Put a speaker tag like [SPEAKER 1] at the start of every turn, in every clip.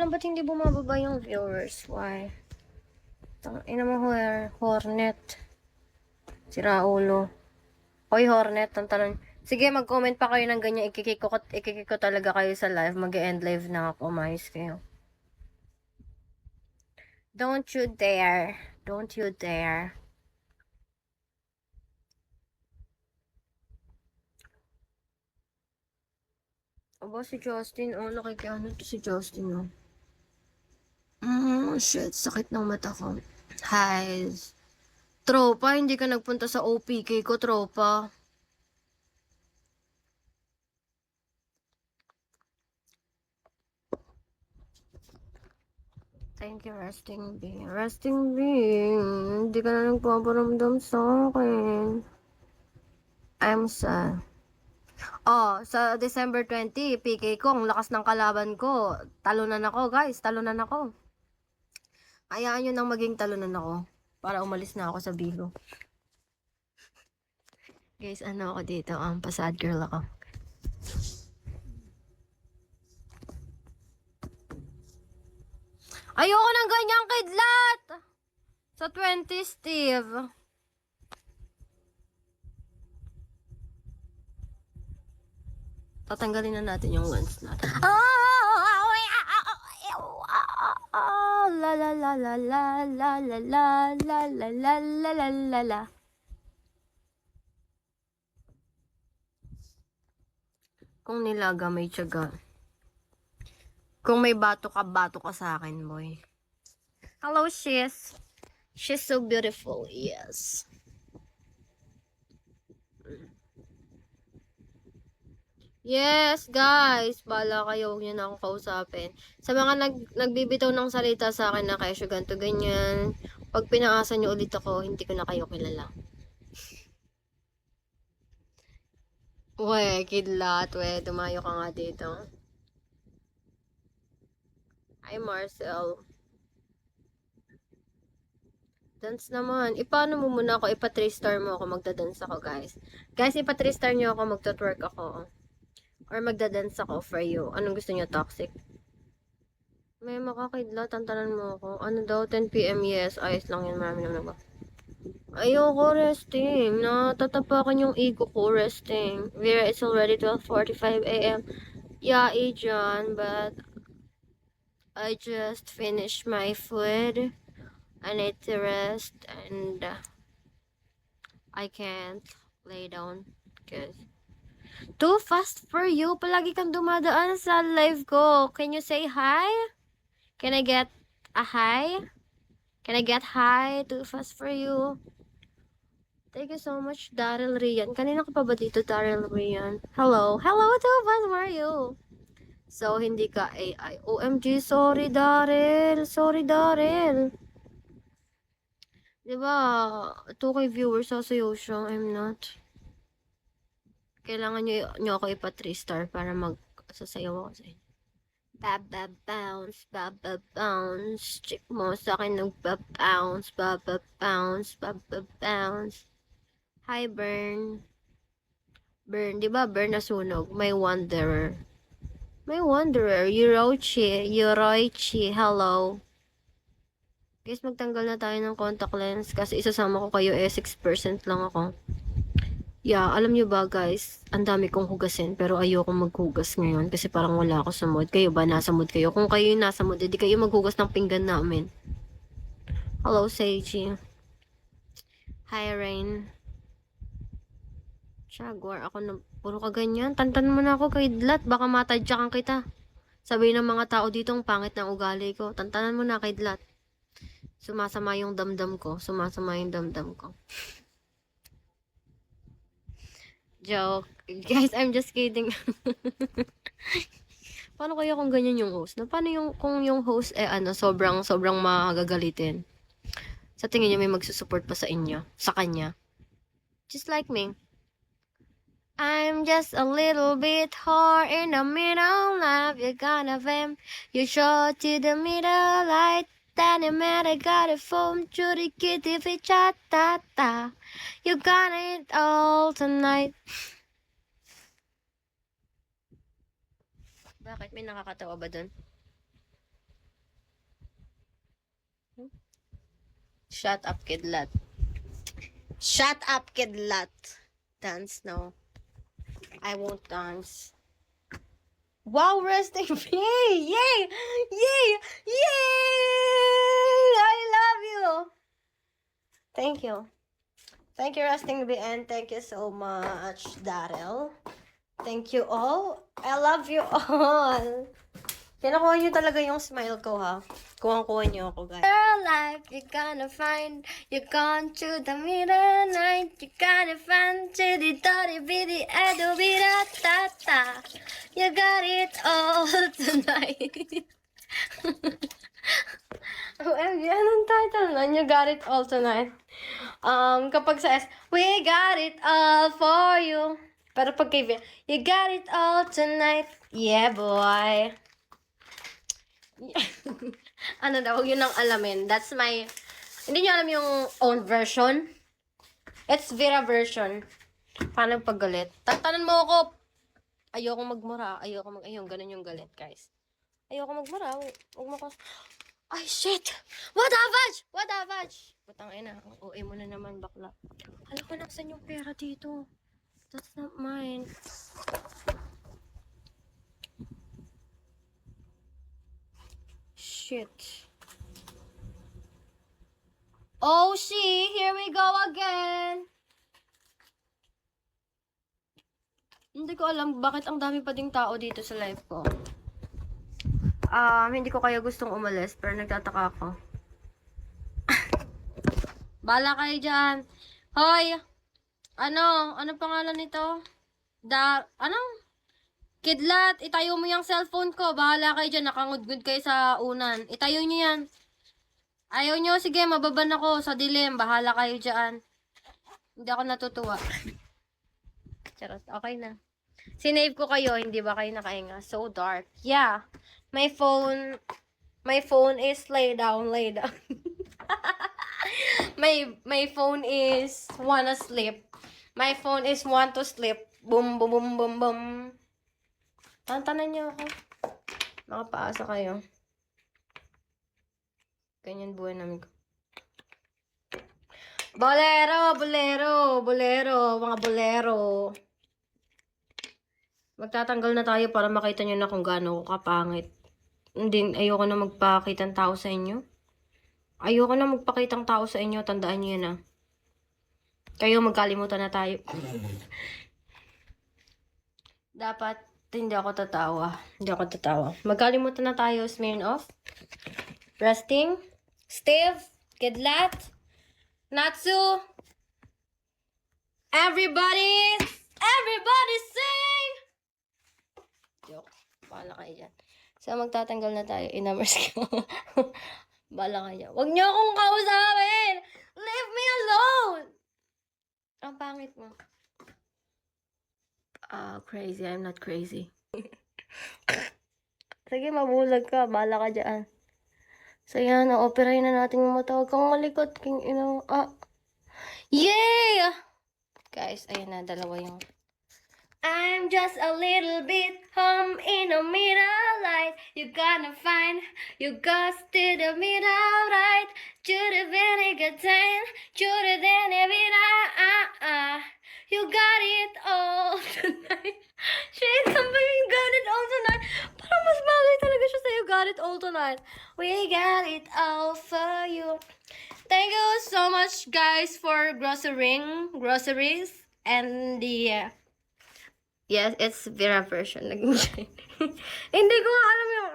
[SPEAKER 1] lang ba't hindi bumababa yung viewers? Why? Ina mo, Hornet. Sira ulo. Hoy, Hornet, tantanan. Sige, mag-comment pa kayo ng ganyan. Ikikik ko talaga kayo sa live. Mag-end live na ako. Umayos kayo. Don't you dare. Don't you dare. Aba, si Justin. Oh, nakikiano to si Justin, oh. Shit. Sakit ng mata ko. Hi. Tropa, hindi ka nagpunta sa OPK ko, tropa. Thank you, Resting Bee. Resting Bee, hindi ka na nagpaparamdam sa akin. I'm sad. Oh, sa December 20, PK ko, ang lakas ng kalaban ko. Talunan ako, guys. Talunan ako. Hayaan nyo nang maging talunan ako. Para umalis na ako sa biro. Guys, ano ako dito? Pa-sad girl ako. Ayoko ng ganyang kidlat! Sa 20, Steve. Tatanggalin na natin yung lens natin. La la la la la la la la la la la la la la la. Kung nilaga may tiyaga. Kung may bato ka sa akin, boy. Hello, sis. She's so beautiful, yes. Yes, guys. Bala kayo, huwag niyo na akong kausapin. Sa mga nagbibitaw ng salita sa akin na kayo ganto ganyan, pag pinaasa niyo ulit ako, hindi ko na kayo kilala. We, kidlat, we, dumayo ka nga dito. Hi, Marcel. Dance naman. Paano mo muna ako? 3-star mo ako. Magda-dance ako, guys. Guys, 3-star nyo ako. Magta-twerk ako. Or magda-dance ako for you. Anong gusto nyo? Toxic? May makakidla. Tantanan mo ako. Ano daw? 10 PM? Yes. Ayos lang yun. Marami naman ba? Ayoko resting. Natatapakan yung ego ko resting. Vera, it's already 12:45 AM. Yeah, Adrian. But I just finished my food. I need to rest. And I can't lay down because too fast for you. Palagi kang dumadaan sa live ko. Can you say hi? Can I get a hi? Can I get hi? Too fast for you. Thank you so much, Daryl Rian. Kanina ka pa ba dito, Daryl Rian? Hello. Hello, too fast for you. So, hindi ka AI. OMG, sorry, Daryl. Sorry, Daryl. Diba, 2K viewers sasayaw siya. I'm not. Kailangan nyo ako 3-star para magsasayaw ako sa inyo. Baba bounce, baba bounce. Chick mo sa akin nagba-bounce, baba bounce, baba bounce. Hi, Burn. Burn, di ba Burn nasunog? May Wanderer. May Wanderer. Yoroichi, hello. Guys, magtanggal na tayo ng contact lens kasi isasama ko kayo 6% lang ako. Yeah, alam nyo ba guys, ang dami kong hugasin pero ayoko maghugas ngayon kasi parang wala ako sa mood. Kayo ba? Nasa mood kayo? Kung kayo yung nasa mood, edi kayo maghugas ng pinggan namin. Hello, Seiji. Hi, Rain. Jaguar, ako na, puro ka ganyan. Tantan mo na ako kay Dlat, baka matadyakan kita. Sabi ng mga tao dito, ang pangit ng ugali ko. Tantanan mo na kay Dlat. Sumasama yung damdam ko. Sumasama yung damdam ko. Joke. Guys, I'm just kidding. Paano kaya kung ganyan yung host? Paano kung yung host sobrang magagalitin? Sa tingin niyo may magsusupport pa sa inyo, sa kanya? Just like me. I'm just a little bit hard in the middle of you gonna vamp. You shot to the middle light. Then you matter got a phone to the kitty fit chat ta ta. You got it all tonight. Bakit may nakakatawa ba dun? Shut up, kidlat. Shut up, kidlat. Dance, no. I won't dance. Wow, resting. Yay! Yay! Yay! Yay! I love you. Thank you. Thank you, Resting B, and thank you so much, Daryl. Thank you all. I love you all. Kinakuha niyo talaga yung smile ko, ha? Kuha niyo ako, guys. Your life, you're gonna find, you're gone to the midnight, you're gonna find, chitty, toddy, bitty, edo, bida, ta, ta. You got it all tonight. OMG, anong title nun? You got it all tonight. Kapag sa S, we got it all for you. Pero pag kay V, you got it all tonight. Yeah, boy. Ano daw, yun ang alamin. That's my, hindi nyo alam yung own version. It's Vera version. Paano paggalit? Tantanan mo ako. Ayoko magmura. Ayun, ganun yung galit, guys. Ayoko magmura. Huwag mo ko. Ay, shit! What havage? What havage? Putang ina. Ang OA mo na naman, bakla. Alam ko naksan yung pera dito. That's not mine. Shit. Oh, here we go again. Hindi ko alam bakit ang dami pa ding tao dito sa live ko. Hindi ko kaya gustong umalis, pero nagtataka ako. Bala kayo dyan. Hoy! Ano pangalan nito? Kidlat, itayo mo yung cellphone ko. Bahala kayo dyan, nakangudgud kayo sa unan. Itayo nyo yan. Ayaw nyo, sige, mababan ako sa dilim. Bahala kayo dyan. Hindi ako natutuwa. Charot, okay na. Sinave ko kayo, hindi ba kayo nakahinga? So dark. Yeah. My phone is lay down. my phone is wanna sleep. My phone is want to sleep. Boom, boom, boom, boom, boom. Tantanan niyo ako. Makapaasa kayo. Ganyan buhay namin ko. Bolero, mga bolero. Magtatanggal na tayo para makita nyo na kung gaano kapangit. Hindi, ayoko na magpakitang tao sa inyo. Ayoko na magpakitang tao sa inyo. Tandaan nyo yan, ah. Kayo, magkalimutan na tayo. Dapat, hindi ako tatawa. Magkalimutan na tayo. Smirnoff. Resting. Steve. Kidlat. Natsu. Everybody sing! Joke. Bahala kayo dyan. So, magtatanggal na tayo. Inamers ko. Bahala kayo dyan. Huwag niyo akong kausapin! Leave me alone! Ang pangit mo. Crazy. I'm not crazy. Sige, mabulag ka. Bahala ka dyan. So, yan. Na-operahin na natin yung mata. Huwag kang malikot. Yay! Guys, ayun na. Dalawa yung... I'm just a little bit home in the middle light. You gonna find you got to the middle right. To the very good time. To the very you got it all tonight. Shit, somebody got it all tonight. Parang mas bagay talaga siya sa you got it all tonight. We got it all for you. Thank you so much, guys, for groceries and the yes, it's Vera version. Hindi ko alam yung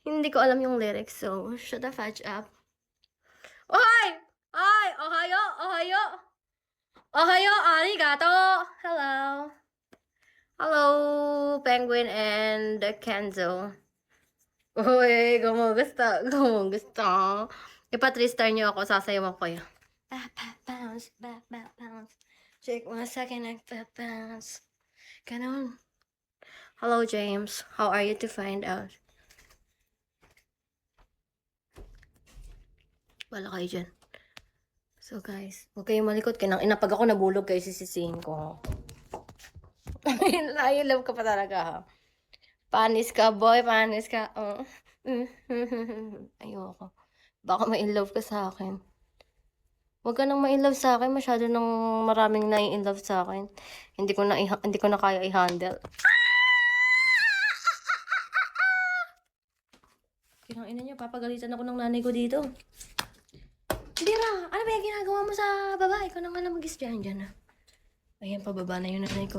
[SPEAKER 1] hindi ko alam yung lyrics, so shut the fudge up. Ohay! Ay! Ohayo! Arigato! Hello, Penguin and Kenzo. Uy, gumugusta. Ipa-3-star niyo ako, sasayaw ako kayo. Bounce. Shake 1 second and bounce. Ganon. Hello, James. How are you to find out? Wala kayo dyan. So, guys, huwag kayong malikot. Pag ako nabulog kayo, sisisihin ko. I love ka pa talaga, ha? Panis ka, boy. Panis ka. Oh. Ayoko. Baka ma-inlove ka sa akin. Huwag ka nang ma-inlove sa akin. Masyado nang maraming nai-inlove sa akin. Hindi ko na kaya i-handle. Kinangina niyo, papagalitan ako ng nanay ko dito. Hindi ra, ano ba yung ginagawa mo sa baba? Ikaw naman ang mag-isdiyan dyan, ah. Ayan, pababa na yung nanay ko.